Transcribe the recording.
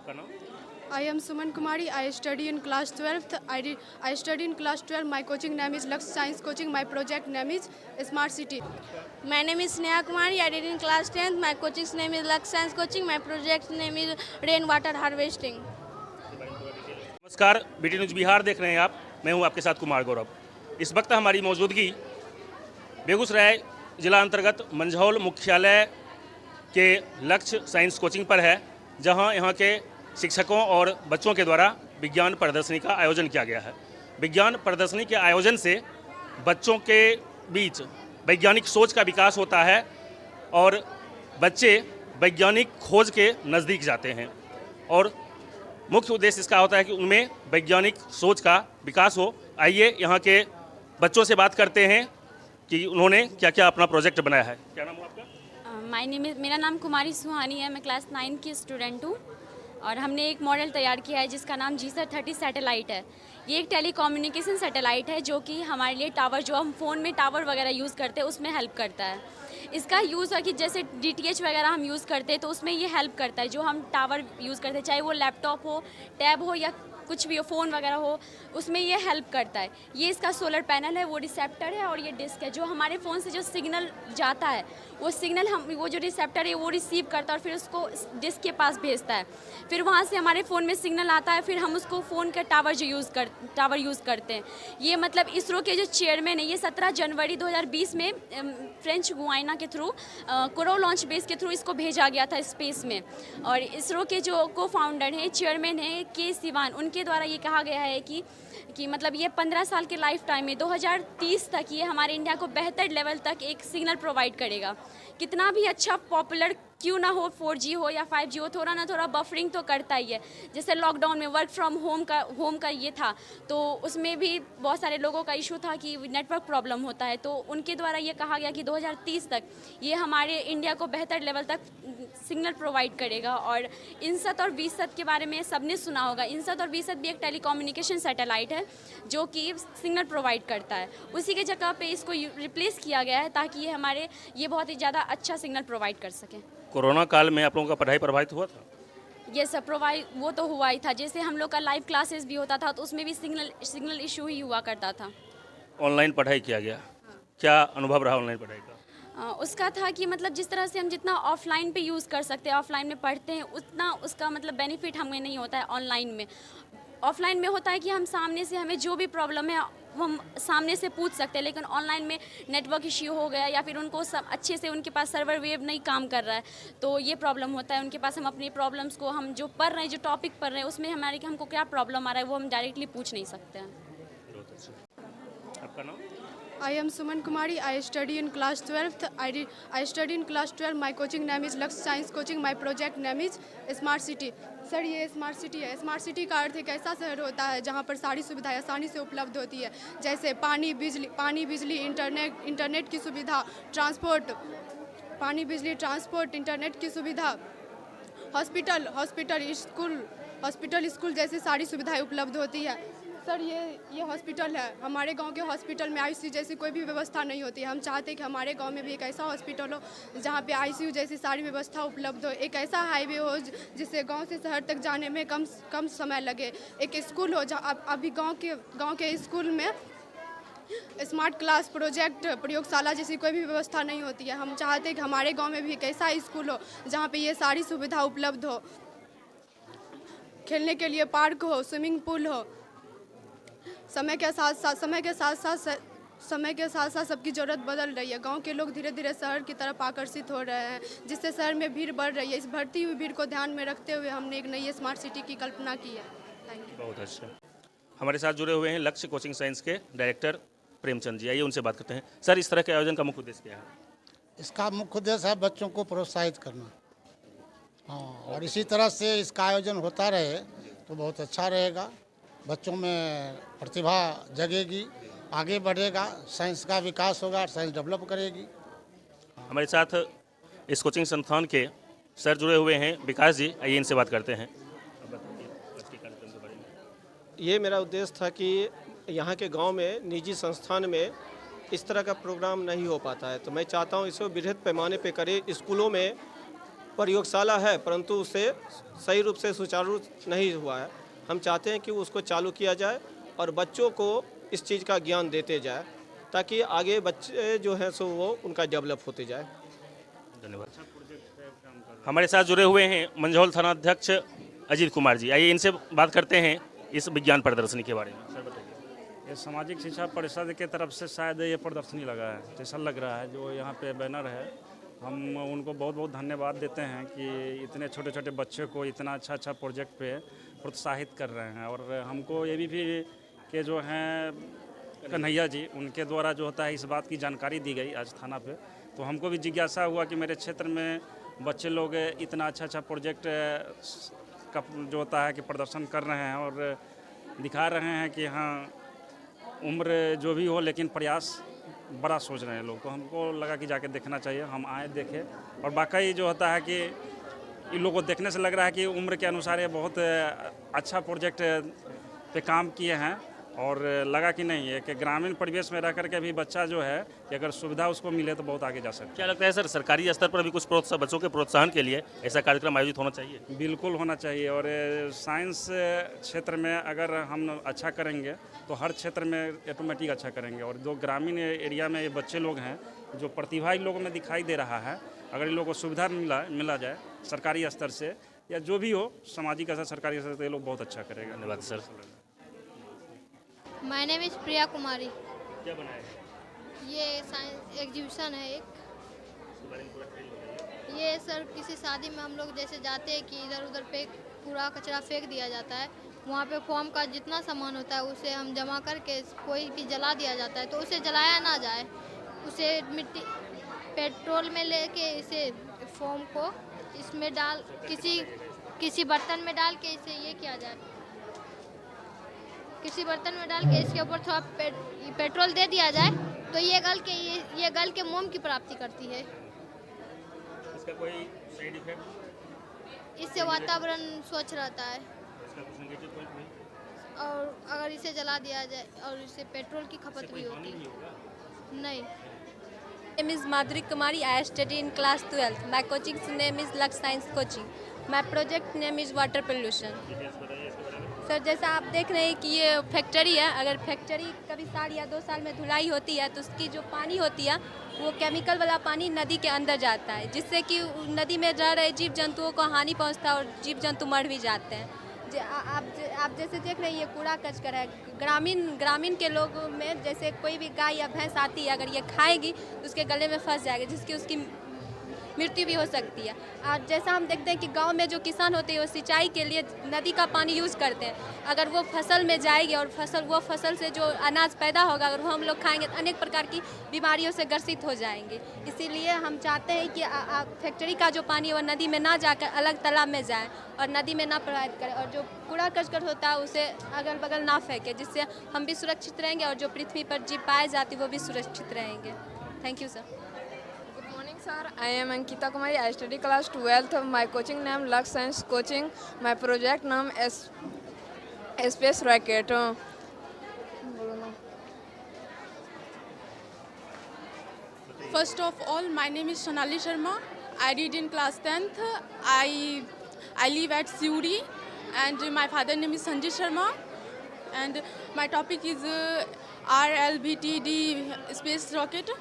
आपका नाम? I am Suman Kumari. I study in class 12th. I study in class 12. My coaching name is Lux Science Coaching. My project name is Smart City. My name is Sneha Kumari. I did in class 10th. My coach's name is Lux Science Coaching. My project name is Rainwater Harvesting. नमस्कार, BT news Bihar देख रहे हैं आप। मैं हूं आपके साथ कुमार गौरव। इस वक्त हमारी मौजूदगी बेगूसराय जिला अंतर्गत मंझौल मुख्यालय के लक्ष्य साइंस कोचिंग पर है, जहां यहां के शिक्षकों और बच्चों के द्वारा विज्ञान प्रदर्शनी का आयोजन किया गया है। विज्ञान प्रदर्शनी के आयोजन से बच्चों के बीच वैज्ञानिक सोच का विकास होता है और बच्चे वैज्ञानिक खोज के नज़दीक जाते हैं और मुख्य उद्देश्य इसका होता है कि उनमें वैज्ञानिक सोच का विकास हो। आइए यहाँ के बच्चों से बात करते हैं कि उन्होंने क्या क्या अपना प्रोजेक्ट बनाया है। क्या नाम है आपका? मेरा नाम कुमारी सुहानी है। मैं क्लास 9 की स्टूडेंट हूँ और हमने एक मॉडल तैयार किया है जिसका नाम GSAT-30 सैटेलाइट है। ये एक टेलीकम्युनिकेशन सैटेलाइट है जो कि हमारे लिए टावर, जो हम फ़ोन में टावर वगैरह यूज़ करते हैं उसमें हेल्प करता है। इसका यूज़ है कि जैसे DTH वगैरह हम यूज़ करते हैं तो उसमें ये हेल्प करता है। जो हम टावर यूज़ करते हैं, चाहे वो लैपटॉप हो, टैब हो या कुछ भी हो, फ़ोन वगैरह हो, उसमें ये हेल्प करता है। ये इसका सोलर पैनल है, वो रिसेप्टर है और ये डिस्क है। जो हमारे फ़ोन से जो सिग्नल जाता है वो सिग्नल वो जो रिसेप्टर है वो रिसीव करता है और फिर उसको डिस्क के पास भेजता है। फिर वहाँ से हमारे फ़ोन में सिग्नल आता है, फिर हम उसको फ़ोन का टावर यूज़ करते हैं। ये मतलब इसरो के जो चेयरमैन है, ये 17 जनवरी 2020 में फ्रेंच गुआइना के थ्रू कोरो लॉन्च बेस के थ्रू इसको भेजा गया था स्पेस में। और इसरो के जो को फाउंडर हैं, चेयरमैन हैं के सिवान, उनके द्वारा ये कहा गया है कि मतलब ये 15 साल के लाइफ टाइम में 2030 तक ये हमारे इंडिया को बेहतर लेवल तक एक सिग्नल प्रोवाइड करेगा। कितना भी अच्छा पॉपुलर क्यों ना हो, 4G हो या 5G हो, थोड़ा ना थोड़ा बफरिंग तो करता ही है। जैसे लॉकडाउन में वर्क फ्रॉम होम का ये था तो उसमें भी बहुत सारे लोगों का इशू था कि नेटवर्क प्रॉब्लम होता है। तो उनके द्वारा ये कहा गया कि 2030 तक ये हमारे इंडिया को बेहतर लेवल तक सिग्नल प्रोवाइड करेगा। और INSAT और VSAT के बारे में सबने सुना होगा। INSAT और VSAT भी एक टेलीकम्युनिकेशन सैटेलाइट है जो कि सिग्नल प्रोवाइड करता है। उसी के जगह पे इसको रिप्लेस किया गया है ताकि ये बहुत ही ज़्यादा अच्छा सिग्नल प्रोवाइड कर सकें। कोरोना काल में आप लोगों का पढ़ाई प्रभावित हुआ था? ये सब प्रोवाइड वो तो हुआ ही था। जैसे हम लोग का लाइव क्लासेस भी होता था तो उसमें भी सिग्नल इशू ही हुआ करता था। ऑनलाइन पढ़ाई किया गया, क्या अनुभव रहा ऑनलाइन पढ़ाई का? उसका था कि मतलब जिस तरह से हम जितना ऑफलाइन पे यूज़ कर सकते हैं, ऑफलाइन में पढ़ते हैं, उतना उसका मतलब बेनिफिट हमें नहीं होता है ऑनलाइन में। ऑफलाइन में होता है कि हम सामने से, हमें जो भी प्रॉब्लम है वो हम सामने से पूछ सकते हैं, लेकिन ऑनलाइन में नेटवर्क इश्यू हो गया या फिर उनको सब अच्छे से, उनके पास सर्वर वेव नहीं काम कर रहा है तो ये प्रॉब्लम होता है उनके पास। हम अपनी प्रॉब्लम्स को, हम जो पढ़ रहे हैं, जो टॉपिक पढ़ रहे हैं उसमें हमको क्या प्रॉब्लम आ रहा है वो हम डायरेक्टली पूछ नहीं सकते हैं। आपका नाम? I am Suman Kumari. I study in class 12th. I study in class 12. My coaching name is Lux Science Coaching. My project name is Smart City. Sir, ये स्मार्ट सिटी है। स्मार्ट सिटी का अर्थ एक ऐसा शहर होता है जहाँ पर सारी सुविधाएं आसानी से उपलब्ध होती है, जैसे पानी, बिजली, इंटरनेट की सुविधा, ट्रांसपोर्ट, इंटरनेट की सुविधा, हॉस्पिटल, स्कूल जैसे सारी सुविधाएं उपलब्ध होती है। सर, ये हॉस्पिटल है। हमारे गांव के हॉस्पिटल में ICU जैसी कोई भी व्यवस्था नहीं होती है। हम चाहते हैं कि हमारे गांव में भी एक ऐसा हॉस्पिटल हो जहां पे ICU जैसी सारी व्यवस्था उपलब्ध हो, एक ऐसा हाईवे हो जिससे गांव से शहर तक जाने में कम समय लगे, एक स्कूल हो जहां अभी गांव के स्कूल में स्मार्ट क्लास, प्रोजेक्ट, प्रयोगशाला जैसी कोई भी व्यवस्था नहीं होती है। हम चाहते हैं कि हमारे गाँव में भी एक ऐसा स्कूल हो जहाँ पर ये सारी सुविधा उपलब्ध हो, खेलने के लिए पार्क हो, स्विमिंग पूल हो। समय के साथ साथ सबकी ज़रूरत बदल रही है। गांव के लोग धीरे धीरे शहर की तरफ आकर्षित हो रहे हैं, जिससे शहर में भीड़ बढ़ रही है। इस बढ़ती हुई भीड़ को ध्यान में रखते हुए हमने एक नई स्मार्ट सिटी की कल्पना की है। Thank you. बहुत अच्छा। हमारे साथ जुड़े हुए हैं लक्ष्य कोचिंग साइंस के डायरेक्टर प्रेमचंद जी। आइए उनसे बात करते हैं। सर, इस तरह के आयोजन का मुख्य उद्देश्य क्या है? इसका मुख्य उद्देश्य है बच्चों को प्रोत्साहित करना। हाँ, और इसी तरह से इसका आयोजन होता रहे तो बहुत अच्छा रहेगा। बच्चों में प्रतिभा जगेगी, आगे बढ़ेगा, साइंस का विकास होगा, साइंस डेवलप करेगी। हमारे साथ इस कोचिंग संस्थान के सर जुड़े हुए हैं, विकास जी। आइए इनसे बात करते हैं। ये मेरा उद्देश्य था कि यहाँ के गांव में, निजी संस्थान में इस तरह का प्रोग्राम नहीं हो पाता है, तो मैं चाहता हूँ इसको बृहद पैमाने पे करें। स्कूलों में प्रयोगशाला है, परंतु उसे सही रूप से सुचारू रूप नहीं हुआ है। हम चाहते हैं कि उसको चालू किया जाए और बच्चों को इस चीज़ का ज्ञान देते जाए, ताकि आगे बच्चे जो हैं सो वो उनका डेवलप होते जाए। धन्यवाद। हमारे साथ जुड़े हुए हैं मंझौल थाना अध्यक्ष अजीत कुमार जी। आइए इनसे बात करते हैं इस विज्ञान प्रदर्शनी के बारे में। सर बताइए। ये सामाजिक शिक्षा परिषद के तरफ से शायद ये प्रदर्शनी लगा है, जैसा लग रहा है। जो यहाँ पे बैनर है, हम उनको बहुत बहुत धन्यवाद देते हैं कि इतने छोटे छोटे बच्चे को इतना अच्छा अच्छा प्रोजेक्ट पे प्रोत्साहित कर रहे हैं। और हमको ये भी कि जो हैं कन्हैया जी, उनके द्वारा जो होता है इस बात की जानकारी दी गई आज थाना पे, तो हमको भी जिज्ञासा हुआ कि मेरे क्षेत्र में बच्चे लोग इतना अच्छा अच्छा प्रोजेक्ट का जो होता है कि प्रदर्शन कर रहे हैं और दिखा रहे हैं कि हाँ, उम्र जो भी हो लेकिन प्रयास बड़ा सोच रहे हैं लोग। तो हमको लगा कि जाके देखना चाहिए। हम आए, देखे, और वाकई जो होता है कि इन लोगों को देखने से लग रहा है कि उम्र के अनुसार ये बहुत अच्छा प्रोजेक्ट पे काम किए हैं। और लगा कि नहीं है कि ग्रामीण परिवेश में रह करके भी बच्चा जो है कि अगर सुविधा उसको मिले तो बहुत आगे जा सकता है। क्या लगता है सर, सरकारी स्तर पर भी कुछ बच्चों के प्रोत्साहन के लिए ऐसा कार्यक्रम आयोजित होना चाहिए? बिल्कुल होना चाहिए। और साइंस क्षेत्र में अगर हम अच्छा करेंगे तो हर क्षेत्र में ऑटोमेटिक अच्छा करेंगे। और जो ग्रामीण एरिया में ये बच्चे लोग हैं, जो प्रतिभा इन लोगों में दिखाई दे रहा है, अगर इन लोगों को सुविधा मिला जाए सरकारी स्तर से या जो भी हो सामाजिक स्तर सरकारी स्तर से, ये लोग बहुत अच्छा करेगा। धन्यवाद sir. My name is Priya Kumari. क्या बनाया? ये साइंस एग्जीबिशन है एक। ये सर किसी शादी में हम लोग जैसे जाते हैं कि इधर उधर पे कूड़ा कचरा फेंक दिया जाता है, वहाँ पे फॉर्म का जितना सामान होता है उसे हम जमा करके कोई भी जला दिया जाता है, तो उसे जलाया ना जाए, उसे मिट्टी पेट्रोल में लेके इसे फॉर्म को इसमें डाल किसी बर्तन में डाल के इसे ये किया जाए, किसी बर्तन में डाल के इसके ऊपर थोड़ा पेट्रोल दे दिया जाए, तो ये गल के मोम की प्राप्ति करती है। इसका कोई साइड इफेक्ट? इससे वातावरण स्वच्छ रहता है। इसका कुछ नेगेटिव पॉइंट नहीं? और अगर इसे जला दिया जाए और इससे पेट्रोल की खपत भी होती है। नहीं। name is Madhuri Kumari. I study in class 12th. My coaching's name is Lux Science Coaching. My project name is water pollution. Sir, जैसा आप देख रहे हैं कि ये फैक्ट्री है। अगर फैक्ट्री कभी साल या 2 साल में धुलाई होती है तो उसकी जो पानी होती है वो केमिकल वाला पानी नदी के अंदर जाता है, जिससे कि नदी में रह रहे जीव जंतुओं को हानि पहुंचता है और जीव जंतु मर भी जाते हैं। आप जैसे देख रहे हैं ये कूड़ा कचरा है। ग्रामीण के लोगों में जैसे कोई भी गाय या भैंस आती है, अगर ये खाएगी तो उसके गले में फंस जाएगा, जिसकी उसकी मृत्यु भी हो सकती है। और जैसा हम देखते हैं कि गांव में जो किसान होते हैं वो सिंचाई के लिए नदी का पानी यूज़ करते हैं। अगर वो फसल में जाएगी और वो फसल से जो अनाज पैदा होगा अगर वो हम लोग खाएंगे तो अनेक प्रकार की बीमारियों से ग्रसित हो जाएंगे। इसीलिए हम चाहते हैं कि फैक्ट्री का जो पानी है वो नदी में ना जाकर अलग तालाब में जाए और नदी में ना प्रवाहित करें, और जो कूड़ा करकट होता है उसे अगल बगल ना फेंके, जिससे हम भी सुरक्षित रहेंगे और जो पृथ्वी पर जीव पाए जाते वो भी सुरक्षित रहेंगे। Thank you sir. Sir, I am Ankita Kumari. I study class 12th. My coaching name Lux Science Coaching. My project name is Space Rocket. First of all, my name is Sonali Sharma. I read in class 10th. I live at Siuri, and my father name is Sanjay Sharma. And my topic is RLBTD Space Rocket.